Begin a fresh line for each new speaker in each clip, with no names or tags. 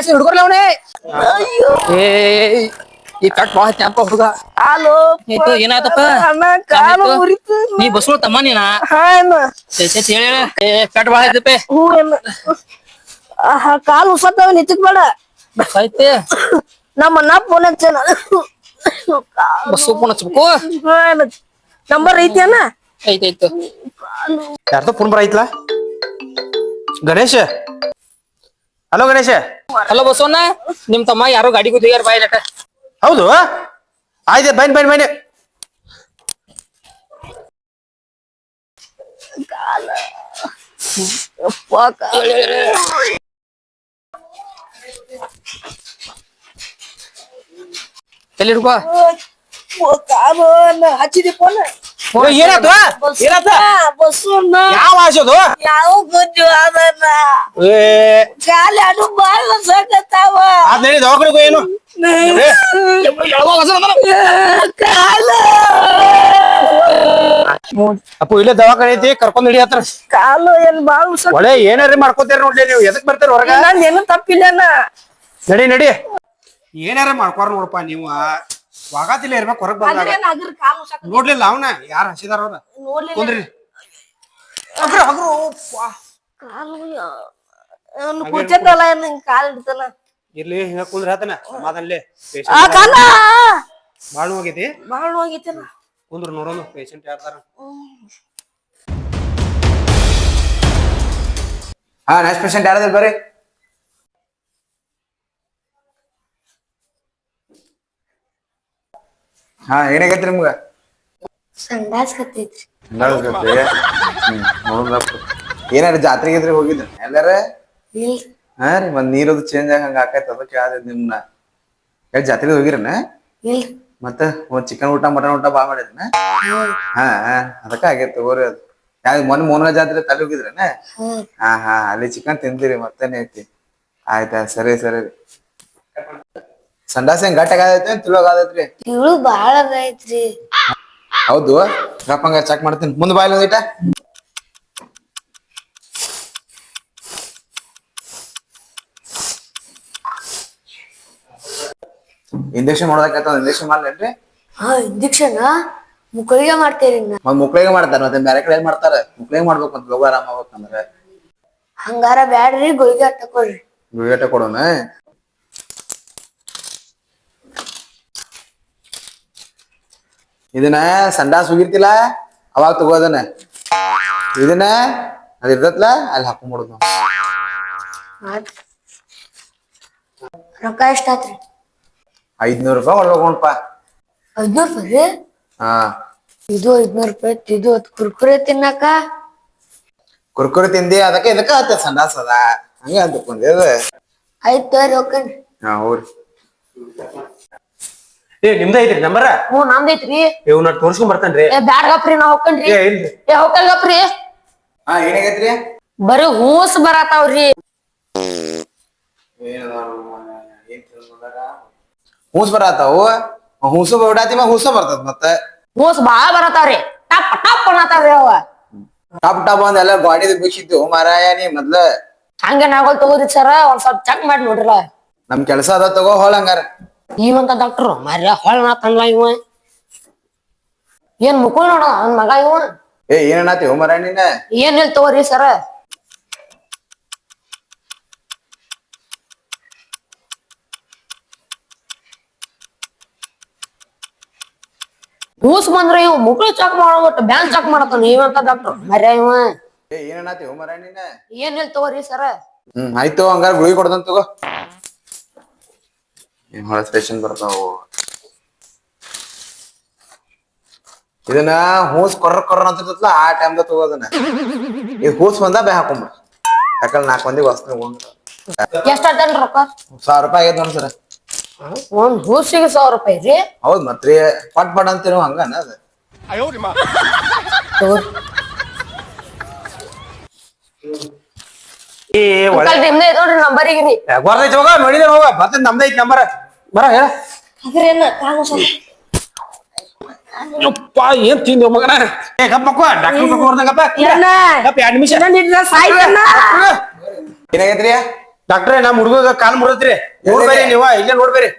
ಕಾಸಿ ಹುಡುಗರ್ಲ ಅವನೇ ಏ ಈ ಕಟ್ ಬಾಳ ಚಾಪ ಹುಡುಗ
ಕಾಲು
ಏನಾಯ್ತಪ್ಪ
ಕಾಲು ಮುರಿತು
ನೀ ಬಸ್ಸು ತಮ್ಮ ನೀನಾ ಹೇಳ ಕಟ್ ಬಾಳ ಐತಪ್ಪೆ
ಕಾಲು ಉಸತ್ತವ ನಿಚ್ಚಕ್ ಬೇಡ
ಐತೆ
ನಮ್ಮ ಅಣ್ಣ ಫೋನ್ ಹಚ್ಚನ
ಬಸ್ಸು ಫೋನ್ ಹಚ್ಬೇಕು
ನಂಬರ್ ಐತಿಯನ್ನ
ಐತೈತು
ಯಾರ್ದು ಫೋನ್ ಬರೈತ್ಲಾ ಗಣೇಶ್ ಹಲೋ ಗಣೇಶ
ಹಲೋ ಬಸವಣ್ಣ ನಿಮ್ ತಮ್ಮ ಯಾರೋ ಗಾಡಿ ಕೂತಿದಾರ ಬಾಯ್ ಲಟ
ಹೌದು ಆಯ್ತು ಬೈನ್ ಬೈನ್ ಬೈನ್
ಎಲ್ಲಿ ಹುಡುಗ
ಕಾಲು ಹಚ್ಚಿದಿ ಫೋನ್
ಏನಾಯ್ತು ಏನಾಯ್ತು ಯಾವ ಆಸೋದು
ಯಾವ ಗುಜ್ಜು ಅದನ್ನ ಕಾಲ ಅದು ಬಾಳ ಸಾಕತ್ತಾವ
ಅದ್ ದವಾಖಾನೆಗೂ ಏನು
ಕಾಲ
ಅಪ್ಪು ಇಲ್ಲೇ ದವಾಖಾನೆ ಐತಿ ಕರ್ಕೊಂಡ್ ಹಿಡಿಯತ್ರ
ಕಾಲು ಏನ್ ಬಾಳ
ಒಳ್ಳೆ ಏನಾರ ಮಾಡ್ಕೋತೀರ ನೋಡ್ಲಿ ನೀವು ಎದಕ್ ಬರ್ತೀರ ಹೊರಗ
ಏನು ತಪ್ಪಿಲ್ಲನ
ನಡಿ ನಡಿ ಏನಾರ ಮಾಡ್ಕೋರ್ ನೋಡಪ್ಪ ನೀವು ವಾಗಾತಿಲ್ಲ ಇರ್ಬೇಕು ಹೊರಗ್ ಬಂದಾಗ ನೋಡ್ಲಿಲ್ಲ ಅವನ ಯಾರ ಹಸಿದಾರ ಅವ್ರ ಕುಂದ್ರಿ
ಕುರ್ಚದಲ್ಲ ಕಾಲ್ ಇಡ್ತಾನ
ಇರ್ಲಿ ಹಿಂಗ ಕುಂದ್ರ ಆತನ ಸಮಾಧಾನಲೆ ಬಾಳ ಹೋಗೈತಿ
ಬಾಳ ಹೋಗಿತ್ತನ
ಕುಂದ್ರ ನೋಡೋನು ಪೇಷಂಟ್ ಯಾರ್ದಾರ
ಹಾ ನೆಕ್ಸ್ಟ್ ಪೇಷಂಟ್ ಯಾರದಾರ ಬರ್ರಿ ಹಾ ಏನಾಗೈತ್ರಿ ನಿಮ್ಗ
ಸಂಡಾಸ್ ಕತ್ತೈತ್ರಿ
ಏನಾರ ಜಾತ್ರೆಗೆ ಇದ್ರೆ ಹೋಗಿದ್ರಿ ಎಲ್ಲಾರ
ಇಲ್
ಹಾ ರೀ ಮತ್ ನೀರದು ಚೇಂಜ್ ಆಗ ಹಂಗ ಆಕೈತ ಅದಕ್ಕೆ ಯಾವ್ದು ನಿಮ್ನ ಜಾತ್ರೆಗೆ ಹೋಗಿರನ
ಇಲ್
ಮತ್ತ ಒಂದ್ ಚಿಕನ್ ಊಟ ಮಟನ್ ಊಟ ಬಾ ಮಾಡಿದ್ನ ಹಾ ಅದಕ್ಕ ಆಗೈತ್ ತಗೋರಿ ಅದು ಯಾವ್ದು ಮೊನ್ನೆ ಮೋನ ಜಾತ್ರೆ ತಲೆ ಹೋಗಿದ್ರನ ಹಾ ಅಲ್ಲಿ ಚಿಕನ್ ತಿಂತೀರಿ ಮತ್ತೇನೆ ಐತಿ ಆಯ್ತಾ ಸರಿ ಸರಿ ಸಂಡಾಸ ಹೆಂಗ್ ಗಟ್ಟ ಆಗೈತಿ ತಿಳೋಗಾದೈತ್ರಿ
ತಿಳು ಬಾಳ ಆಗೈತ್ರಿ
ಹೌದು ಗಪ್ಪಂಗ ಚೆಕ್ ಮಾಡ್ತೀನಿ ಮುಂದ್ ಬಾಯ್ಲ ಒಂದಿಟ ಇಂಜೆಕ್ಷನ್ ಮಾಡೋದಕ್ಕೆ ಇಂಜೆಕ್ಷನ್ ಮಾಡ್ಲೇನ್ರಿ
ಇಂಜೆಕ್ಷನ್ ಮುಕ್ಕಳಿಗೆ ಮಾಡ್ತೇರಿ
ಮತ್ ಮುಕ್ಳಿಗೆ ಮಾಡ್ತಾರ ಮತ್ತೆ ಬೇರೆ ಕಡೆ ಮಾಡ್ತಾರ ಮುಕ್ಳಿಗೆ ಮಾಡ್ಬೇಕು ಅಂತ ಲೋಗ ಆರಾಮ ಆಗ್ಬೇಕಂದ್ರ
ಹಂಗಾರ ಬ್ಯಾಡ್ರಿ ಗುಳಿಗೆ ತಕೊಳ್ರಿ
ಗುಳಿಗಟ್ಟ ಕೊಡೋಣ ಇದನ್ನ ಸಂಡಾಸ್ ಹೋಗಿರ್ತಿಲ್ಲ ಅವಾಗ ತಗೋದನ ಇದನ್ನ ಅದ್ ಇರ್ತತ್ಲ ಅಲ್ಲಿ ಹಾಕೊಂಡ್ಬಿಡುದು
ರೊಕ್ಕ ಎಷ್ಟಾತ್ರಿ
500 ರೂಪಾಯಿ ಕೊಡ್ಬೇಕಪ್ಪ
500 ರೂಪಾಯಿ
ಹಾ
ಇದು 500 ರೂಪಾಯಿ ಇದು ಕುರ್ಕುರೆ ತಿನ್ನಕ
ಕುರ್ಕುರಿ ತಿಂದಿ ಅದಕ್ಕೆ ಇದಕ್ಕ ಆತ ಸಂಡಾಸ್ ಅದ ಹಂಗ ಅಂತಕೊಂಡಿ
ಆಯ್ತು ರೊಕ್ಕನ್ರಿ
ಹಾ ಹೋರಿ
ಏ ನಿಮ್ದ ಐತ್ರಿ ನಂಬರ
ನಮ್ದೈತ್ರಿ
ಇವ್ ನಾ ತೋರ್ಸ್ಕೊಂಡ್ ಬರ್ತೇನ್ರಿ
ಬ್ಯಾಡ್ ಗಪ್ರಿ ನಾ ಹೋಗ್ಕನ್ರಿ
ಇಲ್ರಿ
ಹೋಗ್ಕಲ್ ಗಪ್ರಿ
ಹಾ ಏನಾಗೈತ್ರಿ
ಬರೀ ಹೂಸ್ ಬರತಾವ್ರಿ
ಹೂಸ್ ಬರತಾವು ಹೂಸು ಬಿಡಾತಿ ಹೂಸ ಬರ್ತದ ಮತ್ತ
ಹೂಸ್ ಬಾಳ ಬರತಾವ್ರಿ ಟಪ್ ಟಪ್ ಅನ್ನತಾವ್ರಿ ಅವ
ಟಾಪ್ ಟಾಪ್ ಅಂದ ಎಲ್ಲ ಗಾಡಿದ ಬಿಸಿತ್ತು ಮಾರಾಯ ನೀ ಮೊದ್ಲ
ಹಂಗ ನಾಗೋಲ್ ತಗೋರಿ ಸರ ಒಂದ್ ಸ್ವಲ್ಪ ಚೆಕ್ ಮಾಡಿ ನೋಡ್ರಲ್ಲ
ನಮ್ ಕೆಲ್ಸ ಅದ ತಗೋ ಹೋಲ್ ಹಂಗಾರ
ಇವಂತ ಡಾಕ್ಟರ್ ಮರ್ಯ ಹೊಳ್ ನಾತನ್ಲ ಇವ ಏನ್ ಮುಕ್ಕುಳ್ ನೋಡ ಅವ್ನ ಮಗ ಇವ
ಏನಾತಿ ಮಾರಾಯ ನೀನ
ಏನ್ ಹೇಳ್ ತಗೋರಿ ಸರ ಹೂಸ್ ಬಂದ್ರ ಇವ್ ಮುಕ್ಕಳು ಚೆಕ್ ಮಾಡೋ ಬ್ಯಾಂಕ್ ಚೆಕ್ ಮಾಡತಾನ ಇವಂತ ಡಾಕ್ಟರ್ ಮರ್ಯ ಇವ
ಏನಾತಿ ಮಾರಾಯ ನೀನ
ಏನ್ ಹೇಳ್ ತಗೋರಿ ಸರ
ಆಯ್ತು ಹಂಗಾರ ಗುಳಿಗೆ ಕೊಡ್ದಂತ ತಗೋ ಏನ್ ಹೊಳ ಸ್ಟೇಷನ್ ಬರ್ತಾವು ಇದನ್ನ ಹೂಸ್ ಕೊರ್ರ ಅಂತಿರ್ತಲ್ಲ ಆ ಟೈಮ್ದಾಗ ತಗೋದನ್ನ ಈ ಹೂಸ್ ಬಂದ ಬೇ ಹಾಕೊಂಬಿಡ ಯಾಕಂದ್ರೆ 4 ಮಂದಿ ವಸ್ತು
ಎಷ್ಟ ಆತೇನ್ರಿ ರೊಕ್ಕ
1000 ರೂಪಾಯಿ ಆಗೈತೆ ನೋಡಿ ಸರ್
ಒಂದ್ ಹೂಸಿಗೆ 1000 ರೂಪಾಯಿ ರೀ
ಹೌದ್ ಮತ್ರಿ ಪಟ್ ಅಂತೀರ ಹಂಗನ ಅದ
ನಿಮ್ದೇ ನೋಡ್ರಿ ನಂಬರಿಗೆ ರೀ
ಗೊತ್ತೈತಿ ಹೋಗ ನೋಡಿದ್ರೆ ಹೋಗ ಬರ್ತೇನೆ ನಮ್ದ ಐತಿ ನಂಬರ್ ಬರ ಹೇಳ ಯಪ್ಪ ಏನ್ ತಿಂದ ಮಗನ ಏ ಗಪ್ಪಕ್ಕ ಡಾಕ್ಟರ್ ಬರ್ದಂಗಪ್ಪ ಗಪ್ಪ 2 ನಿಮಿಷ
ಏನಾಗೈತ್ರಿ
ಡಾಕ್ಟ್ರೆ ನಮ್ ಹುಡುಗ ಕಾಲ್ ಮುರಿದ್ರಿ ನೋಡ್ಬೇರಿ ನೀವ ಇಲ್ಲೇ ನೋಡ್ಬೇರಿ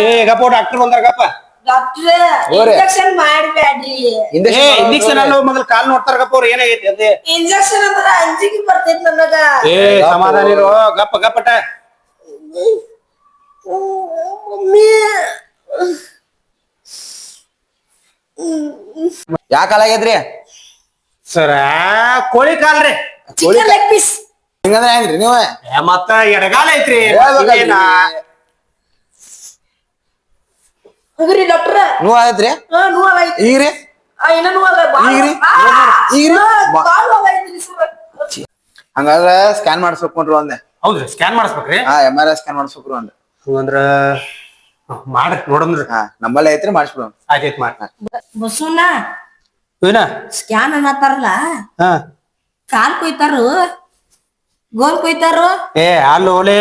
ಏ ಗಪ್ಪ ಡಾಕ್ಟರ್ ಬಂದಾರ ಗಪ್ಪ
ಇಂಜೆಕ್ಷನ್ ಮಾಡ್ಬೇಡ್ರಿ
ಇಂಜೆಕ್ಷನ್ ಅಲ್ಲ ಮೊದಲು ಕಾಲ್ ನೋಡ್ತಾರ ಗಪ್ಪ ಅವ್ರು ಏನಾಗೈತಿ ಅದೇ
ಇಂಜೆಕ್ಷನ್ ಅಂದ್ರ ಅಂಜಿಕೆ ಬರ್ತೈತಿ ನನಗ
ಏ ಸಮಾಧಾನ ಇರೋ ಗಪ್ಪ ಗಪ್ಪಟ
ಯಾಕ ಕಾಲಾಗೈತ್ರಿ
ಸರ ಕೋಳಿ ಕಾಲ್ರಿ
ಚಿಕನ್ ಲೆಗ್ ಪೀಸ್
ಹಿಂಗಂದ್ರ ಹೆಂಗ್ರಿ ನೀವ
ಮತ್ತ ಎಡಗಾಲ ಐತ್ರಿ
ಹೌದ್ರಿ ಡಾಕ್ಟರ್
ನೋವ್ ಆಗೈತ್ರಿ
ನೋವಾಗೈತಿ
ಈಗ್ರಿ
ಇನ್ನ ನೋವಾಗೈತಿ
ಈಗ್ರಿ ಈಗ್ರಿ
ಸರ್
ಹಂಗಾದ್ರ ಸ್ಕ್ಯಾನ್ ಮಾಡಿಸ್ಕೊಂಡ್ರು ಅಂದೆ
ಹೌದ್ರಿ ಸ್ಕ್ಯಾನ್ ಮಾಡಿಸ್ಬೇಕ್ರಿ
MRI ಸ್ಕ್ಯಾನ್ ಮಾಡಿಸ್ಬೇಕ್ರು ಅಂದೆ
ಹಂಗಂದ್ರ ಮಾಡ್ರಿ ನೋಡಮ್ರಿ
ನಮ್ಮಲ್ಲೇ ಐತ್ರಿ ಮಾಡಿಸ್ಬಿಡೋಣ
ಆಯ್ತಾಯ್ತು ಮಾಡ್ರಿ
ಬಸವಣ್ಣ
ಏನ
ಸ್ಕ್ಯಾನ್ ಅನ್ನತ್ತಾರಲ್ಲ
ಹಾ
ಕಾಲ್ ಕೊಯ್ತಾರು ಗೋಲ್ ಕೊಯ್ತಾರು
ಏ ಅಲ್ಲಿ ಓಲೆ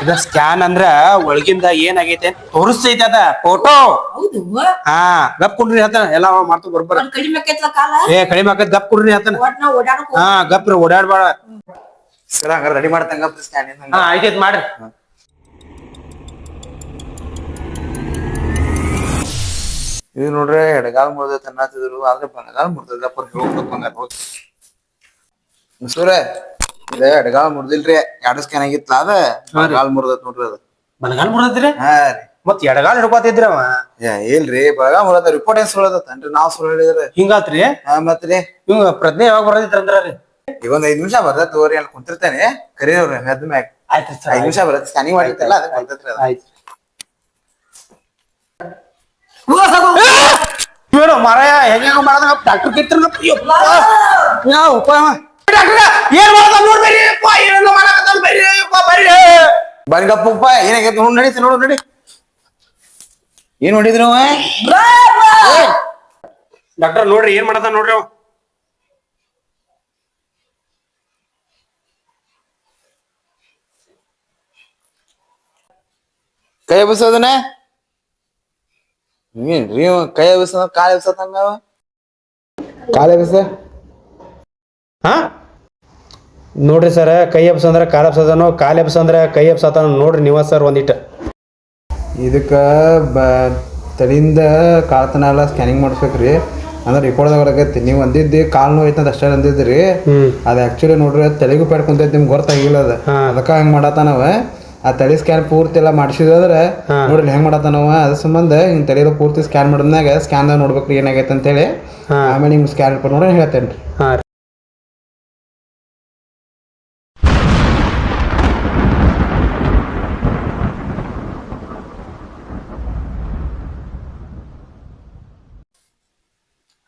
ಇದ ಸ್ಕ್ಯಾನ್ ಅಂದ್ರ ಒಳಗಿಂದ ಏನಾಗೈತೆ ಅಂತ ತೋರಿಸ್ತೈತಿ ಅದ ಫೋಟೋ
ಹೌದು
ಹಾ ಗಪ್ ಕುಡ್ರಿ ಹತ್ತನ ಎಲ್ಲಾ ಮಾಡ್ತು ಬರ್ಬರ
ಒಂದ್ ಕಡಿಮೆ ಆಕೈತ್ಲ ಕಾಲ
ಏ ಕಡಿಮೆ ಆಕತ್ ಗಪ್ ಕುಡ್ರಿ ಹತ್ತನ
ಒಟ್ ನಾವ್ ಓಡಾಡಕ್
ಹಾ ಗಪ್ರಿ ಓಡಾಡ್ಬೇಡ
ಸರ್ ಹಂಗಾರ ರೆಡಿ ಮಾಡ್ತಂಗ ಸ್ಕ್ಯಾನ್
ಹಾ ಆಯ್ತಾಯ್ತು ಮಾಡ್ರಿ
ಇದು ನೋಡ್ರಿ ಎಡಗಾಲ್ ಮುರ್ದೈತೆ ಅನ್ನತ್ತಿದ್ರು ಆದ್ರೆ ಬಲಗಾಲ್ ಮುರ್ದೈತಪ್ಪ ಹೋಗ್ಬೇಕು ಸೂರ ಇದ ಎಡಗಾಲ್ ಮುರ್ದಿಲ್ರಿ ಎರಡು ಸ್ಕ್ಯಾನ್ ಆಗಿತ್ಲ ಅದ ಬಲಗಾಲ್ ಮುರ್ದೈತ್ ನೋಡ್ರಿ ಅದ
ಬಲಗಾಲ್ ಮುರ್ದೈತ್ರಿ
ಹಾ ರೀ
ಮತ್ ಎಡಗಾಲ್ ಹಿಡ್ಕೋತಿದ್ರಿ ಅವ
ಇಲ್ರಿ ಬಲಗಾಲ್ ಮುರ್ದ ರಿಪೋರ್ಟ್ ಏನ್ ಸುಳ್ಳದತ್ತನ್ರಿ ನಾವ್ ಸುಳ್ಳು ಹೇಳಿದ್ರಿ
ಹಿಂಗಾತ್ರಿ
ಮತ್ರಿ
ಇವ್ ಪ್ರಜ್ಞೆ ಯಾವಾಗ ಬರದಿತ್ರ ಅಂದ್ರ ರೀ
ಈಗ ಒಂದ್ 5 ನಿಮಿಷ ಬರ್ತೈತಿ ತಗೋರಿ ಅಲ್ಲಿ ಕುಂತಿರ್ತೇನೆ ಕರೀವ್ರಿ ಮೆದ್ದ ಮ್ಯಾಗ
ಆಯ್ತ್ರಿ
5 ನಿಮಿಷ ಬರ್ತೈತಿ ಸ್ಕ್ಯಾನಿಂಗ್ ಮಾಡಿರ್ತಲ್ಲ ಅದ ಬರ್ತೈತ್ರಿ ಅದ
ಆಯ್ತು ಏನೋ ಮಾರಾಯ ಹೆಂಗ ಮಾಡದ ಡಾಕ್ಟರ್ ಕಿತ್ರ ಯಾವ ಏನ್ ಮಾಡದ ನೋಡ್ಬೇರಿ ಏನೋ ಮಾಡಕತ್ತಲ್ಲ ಬರ್ರಿ ಬರ್ರಿ
ಬನ್ಗಪ್ಪಪ್ಪ ಏನಾಗೈತಿ ನೋಡ್ ನಡೀತಿ ನೋಡು ನಡಿ ಏನ್ ನೋಡಿದ್ರಿ ಅವ
ಡಾಕ್ಟರ್ ನೋಡ್ರಿ ಏನ್ ಮಾಡದ ನೋಡ್ರಿ ಅವ
ಕೈ ಎಬ್ಸೋದನ ಏನ್ರಿ ಕೈ ಎಬ್ಸೋದ ಕಾಲ್ ಎಬ್ಸತಂಗ ಕಾಲ್ ಎಬ್ಸ
ಹಾ ನೋಡ್ರಿ ಸರ್ ಕೈ ಎಬ್ಸಂದ್ರ ಕಾಲ್ ಎಬ್ಸದನೋ ಕಾಲ್ ಎಬ್ಸಂದ್ರ ಕೈ ಎಬ್ಸತಾನ ನೋಡ್ರಿ ನೀವ ಸರ್ ಒಂದಿಟ್ಟು
ಇದಕ್ಕ ತಳಿಯಿಂದ ಕಾಳ್ತನ ಎಲ್ಲ ಸ್ಕ್ಯಾನಿಂಗ್ ಮಾಡಿಸ್ಬೇಕ್ರಿ ಅಂದ್ರೆ ರಿಪೋರ್ಟ್ದಾಗ ಬರಕೈತಿ ನೀವು ಅಂದಿದ್ದಿ ಕಾಲ್ ನೋವು ಐತೆ ಅಂತ ಅಷ್ಟೇ ಅಂದಿದ್ರಿ ಅದು ಆಕ್ಚುಲಿ ನೋಡ್ರಿ ಅದು ತಲೆಗೂ ಪಡ್ಕೊಂತೈತಿ ನಿಮ್ಗೆ ಗೊತ್ತಾಗಿಲ್ಲ ಅದ ಅದಕ್ಕೆ ಹಂಗೆ ಮಾಡತ್ತಾನವ ಆ ತಲೆ ಸ್ಕ್ಯಾನ್ ಪೂರ್ತಿ ಎಲ್ಲ ಮಾಡಿಸಿದ್ರೆ ನೋಡ್ರಿ ಹೆಂಗ್ ಮಾಡತ್ತಾನವ ಅದ್ರ ಸಂಬಂಧ ಹಿಂಗ್ ತಲೆದ ಪೂರ್ತಿ ಸ್ಕ್ಯಾನ್ ಮಾಡಿದ್ಮ್ಯಾಗ ಸ್ಕ್ಯಾನ್ದಾಗ ನೋಡ್ಬೇಕ್ರಿ ಏನಾಗೈತೆ ಅಂತೇಳಿ ಆಮೇಲೆ ನಿಮ್ಗೆ ಸ್ಕ್ಯಾನ್ ರಿಪೋರ್ಟ್ ನೋಡ್ರಿ ಹೇಳ್ತೇನೆ ರೀ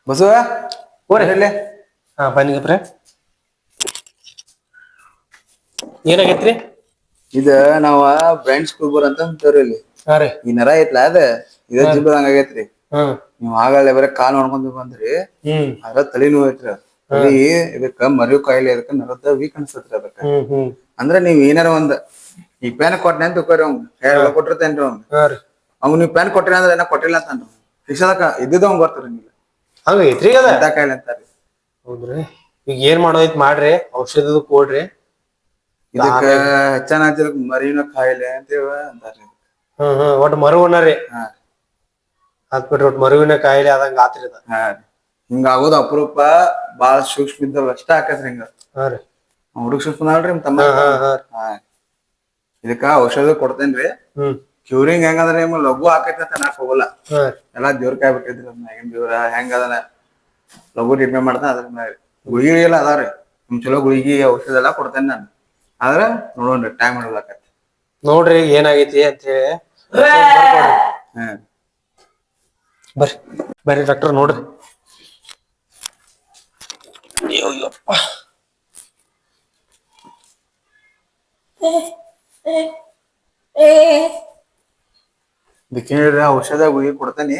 ಬಸವ
ಹೋರಿ ಹೇಳಿ ಹಾ ಬನ್ನಿಗಪ್ರೆ ಏನಾಗೈತ್ರಿ
ಇದ ನಾವ ಬ್ರೈನ್ ಸ್ಕೂಬರ್ ಅಂತ ಅಂತಾರ ಇಲ್ಲಿ
ಹಾ ರೀ
ಈ ನರ ಐತ್ಲಾ ಅದ ಇದ ಜಿಬ್ಬದಂಗ ಆಗೈತ್ರಿ ನೀವ್ ಆಗಲ್ಲ ಬರೀ ಕಾಲ್ ನೋಡ್ಕೊಂಡ್ ಬಂದ್ರಿ ಅದ್ರ ತಲೆ ನೋವು ಐತ್ರಿ ತಲಿ ಇದಕ್ಕ ಮರಿಯು ಕಾಯಿಲೆ ಅದಕ್ಕ ನರದ ವೀಕ್ ಅನ್ಸತ್ರಿ ಅದಕ್ಕ ಅಂದ್ರ ನೀವ್ ಏನಾರ ಒಂದ್ ಈ ಪೆನ್ ಕೊಟ್ಟನೆ ಅಂತ ತಿಳ್ಕೊರಿ ಅವ್ನ್ ಕೊಟ್ಟಿರ್ತೇನ್ರಿ ಅವ್ನ್ ನೀವ್ ಪೆನ್ ಕೊಟ್ರಿ ಅಂದ್ರೆ ಏನ ಕೊಟ್ಟಿಲ್ಲ ಅಂತ ಶಿಕ್ಷದಕ್ಕ ಇದ್ದಿದ್ದ ಅವ್ನ್ ಬರ್ತಾರಂಗಿಲ್ಲ
ಹಂಗ ಐತ್ರಿ ಅದ
ಅಂತ ಕಾಯಿಲೆ ಅಂತಾರಿ
ಹೌದ್ರಿ ಈಗ ಏನ್ ಮಾಡೋದೈತ್ ಮಾಡ್ರಿ ಔಷಧದ ಕೊಡ್ರಿ
ಇದಕ್ಕ ಹೆಚ್ಚಾನ ಮರಿನ ಕಾಯಿಲೆ ಅಂತ ಅಂತಾರಿ
ಒಟ್ಟು ಮರುವನರಿ ಹಾಕ್ಬಿಟ್ರಿ ಒಟ್ಟು ಮರುವಿನ ಕಾಯಿಲೆ ಆದಂಗ ಆತ್ರಿ ಅದ
ಹಿಂಗ ಆಗೋದು ಅಪರೂಪ ಬಾಳ ಸೂಕ್ಷ್ಮ ಇದ್ದವ್ರು ಅಷ್ಟ ಆಕತ್ರಿ ಹಿಂಗ ಹುಡುಗ ಸೂಕ್ಷ್ಮ ಅಲ್ರಿ ನಿಮ್ ತಮ್ಮ ಇದಕ್ಕ ಔಷಧ ಕೊಡ್ತೇನ್ರಿ ಕ್ಯೂರಿಂಗ್ ಹೆಂಗಂದ್ರ ನಿಮ್ ಲಘು ಆಕೈತಿ ಅಂತ ನಾಕ್ ಹೋಗಲ್ಲ ಎಲ್ಲಾ ದೇವ್ರ ಕಾಯ್ ಬಿಟ್ಟಿದ್ರಿ ಮ್ಯಾಗಿನ ದೇವ್ರ ಹೆಂಗ ಅದನ್ನ ಲಘು ಟ್ರೀಟ್ಮೆಂಟ್ ಮಾಡ್ತಾನ ಅದ್ರ ಮ್ಯಾಗ ಗುಳಿಗಿ ಎಲ್ಲ ಅದಾವ್ರಿ ನಿಮ್ ಚಲೋ ಗುಳಿಗಿ ಔಷಧ ಎಲ್ಲಾ ಕೊಡ್ತೇನೆ ನಾನು ಆದ್ರ ನೋಡೋಣ್ರಿ ಟೈಮ್ ಹಿಡ್ದಾಕತಿ
ನೋಡ್ರಿ ಏನಾಗೈತಿ ಅಂತ ಹೇಳಿ ಬರ್ರಿ ಬರ್ರಿ ಡಾಕ್ಟರ್ ನೋಡ್ರಿ
ಇದಕ್ಕೆ ಹೇಳ್ರಿ ಔಷಧ ಗುಳಿಗೆ ಕೊಡ್ತೇನಿ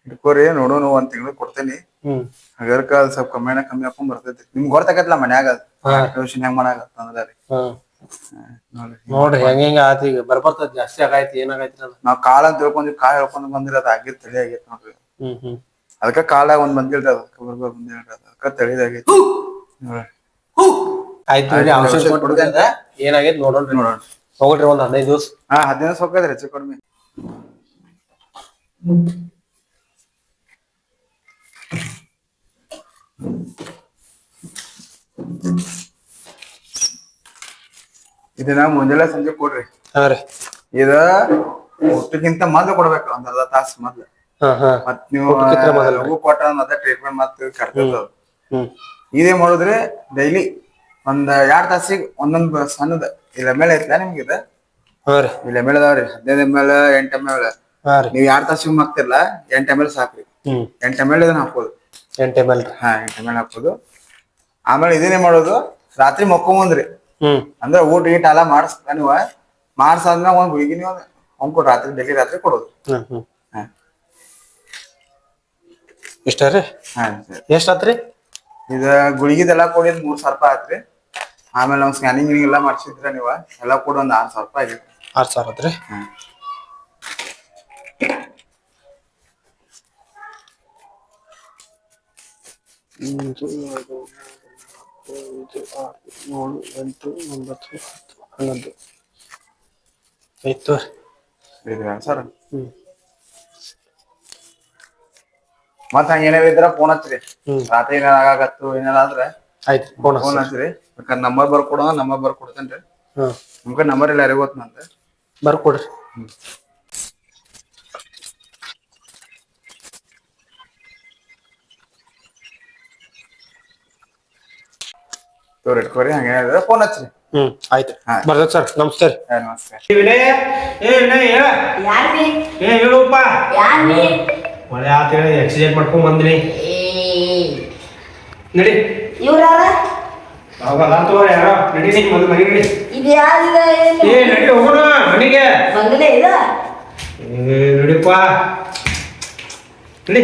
ಇಟ್ಕೋರಿ ನೋಡೋಣ ಒಂದ್ ತಿಂಗಳು ಕೊಡ್ತೇನಿ ಹಗರ್ಕ ಅದ್ ಸ್ವಲ್ಪ ಕಮ್ಮಿ ಹಾಕೊಂಡ್ ಬರ್ತೈತಿ ನಿಮ್ಗೆ ಗೊತ್ತಾಗತ್ತಲ್ಲ ಮನ್ಯಾಗ ಹೆಂಗ್ ಮಾಡಾಕತ್ತ ಅಂದ್ರ
ನೋಡ್ರಿ ಹೆಂಗ ಆತಿ ಈಗ ಬರ್ಬರ್ತದ ಜಾಸ್ತಿ ಆಗೈತಿ ಏನಾಗೈತಿ
ನಾವ್ ಕಾಲ ಅಂತ ತಿಳ್ಕೊಂಡ್ವಿ ಕಾಲ್ ಹೇಳ್ಕೊಂಡ್ ಬಂದಿರ ಅದ್ ಆಗಿದ್ ತಳಿ ಆಗೈತಿ ನೋಡ್ರಿ ಅದಕ್ಕ ಕಾಲಾಗ ಒಂದ್ ಬಂದಿಲ್ರಿ ಅದಕ್ಕ ಬಂದಿಲ್ರಿ ಅದಕ್ಕ ತಳಿದಾಗೈತಿ
ಆಯ್ತು ಔಷಧ ಕೊಡ್ಬೇಕಂತ ಏನಾಗೈತ್ ನೋಡೋಣ್ರಿ ಹೋಗ್ರಿ ಒಂದ್ 15 ದಿವಸ
15 ದಿವಸ ಹೋಗದ್ರಿ ಹೆಚ್ಚು ಕಡಿಮೆ. ಇದನ್ನ ಮುಂಜಾನೆ ಸಂಜೆ ಕೊಡ್ರಿ.
ಹಾ ರೀ.
ಇದ ಊಟಕ್ಕಿಂತ ಮೊದ್ಲು ಕೊಡ್ಬೇಕು, ಒಂದ್ ಅರ್ಧ ತಾಸು ಮೊದ್ಲು. ಮತ್ ನೀವು ಲಘು ಕೊಟ್ಟ ಮತ್ತೆ ಟ್ರೀಟ್ಮೆಂಟ್ ಮತ್ತೆ ಕಟ್ತದ. ಇದೇ ಮಾಡುದ್ರಿ ಡೈಲಿ ಒಂದ್ 2 ತಾಸಿಗೆ ಒಂದೊಂದ್ ಸಣ್ಣದ ಇಲ್ಲ ಮೇಲೆ ಐತ್ಲಾ ನಿಮ್ಗೆ ಇದ ಇಲ್ಲ ಮೇಲೆ ಅದಾವ್ರಿ 15 ml 8 ml. ನೀವ್ 2 ತಾಸಿಗೆ ಹಾಕ್ತಿರ್ಲ 8 ml ಸಾಕ್ರಿ. 8 ml ಇದನ್ನ ಹಾಕೋದು.
8 ml
8 ml ಹಾಕೋದು. ಆಮೇಲೆ ಇದನ್ನೇ ಮಾಡೋದು ರಾತ್ರಿ ಮಕ್ಕೊಂಬಂದ್ರಿ ಅಂದ್ರೆ ಊಟ ಗೀಟ ಎಲ್ಲ ಮಾಡಿಸ್ತಾ ನೀವು ಮಾಡ್ಸಾದ್ಮೇಲೆ ಒಂದ್ ಗುಳಿಗೆ ನೀವು ಹೊಂದ್ಕೊಡ್ ರಾತ್ರಿ ಡೈಲಿ ರಾತ್ರಿ ಕೊಡೋದು.
ಇಷ್ಟ ರೀ. ಎಷ್ಟ್ ಆತ್ರಿ
ಇದ ಗುಳಿಗಿದೆಲ್ಲಾ ಕೊಡಿ 3,000 ರೂಪಾಯಿ ಆತ್ರಿ. ಆಮೇಲೆ ನಾವ್ ಸ್ಕ್ಯಾನಿಂಗ್ ಎಲ್ಲ ಮಾಡ್ಸಿದ್ರ ನೀವ ಎಲ್ಲಾ ಕೂಡ ಒಂದ್ 6,000 ರೂಪಾಯಿ ಆಗೈತಿ.
6,000 ಆತ್ರಿ. ಆಯ್ತು
ಸರ್. ಮತ್ತ ಹಂಗ ಏನಾರ ಇದ್ರ ಫೋನ್ ಹಚ್ಚ್ರಿ. ರಾತ್ರಿ ಏನಾರ ಆಗಾಕತ್ತು ಏನಾರ ಆದ್ರೆ
ಆಯ್ತು
ಫೋನ್ ಹಚ್ಚ್ರಿ. ಬೇಕಾದ್ರೆ ನಂಬರ್ ಬರ್ಕೊಡೋಣ, ನಂಬರ್ ಬರ್ಕೊಡ್ತೇನ್ರಿ. ನಿಮ್ಗೆ ನಂಬರ್ ಇಲ್ಲ ಯಾರಿಗ ಗೊತ್ತಂತ
ಬರ್ಕೊಡ್ರಿ.
ತೋರಿ ಇಟ್ಕೋರಿ. ಹಂಗೇನಾದ್ರೆ ಫೋನ್ ಹಚ್ಚ್ರಿ.
ಆಯ್ತು ಬರ್ತೇನೆ ಸರ್. ನಮಸ್ತೆ ರೀ.
ನಮಸ್ಕಾರ.
ಹೇಳಪ್ಪ ಒಳ್ಳೆ ಆತ ಹೇಳಿ ಎಕ್ಸರ್ಸೈಸ್ ಮಾಡ್ಕೊಂಡ್ ಬಂದ್ರಿ. ನಡಿ ಯಾರೋ ನಡಿ ಮೊದಲು ಮನೆಗೆ ನಡಿ. ನಡಿ ಹೋಗೋಣ ಮನೆಗೆ. ನಡಿಪ್ಪ ನಡಿ.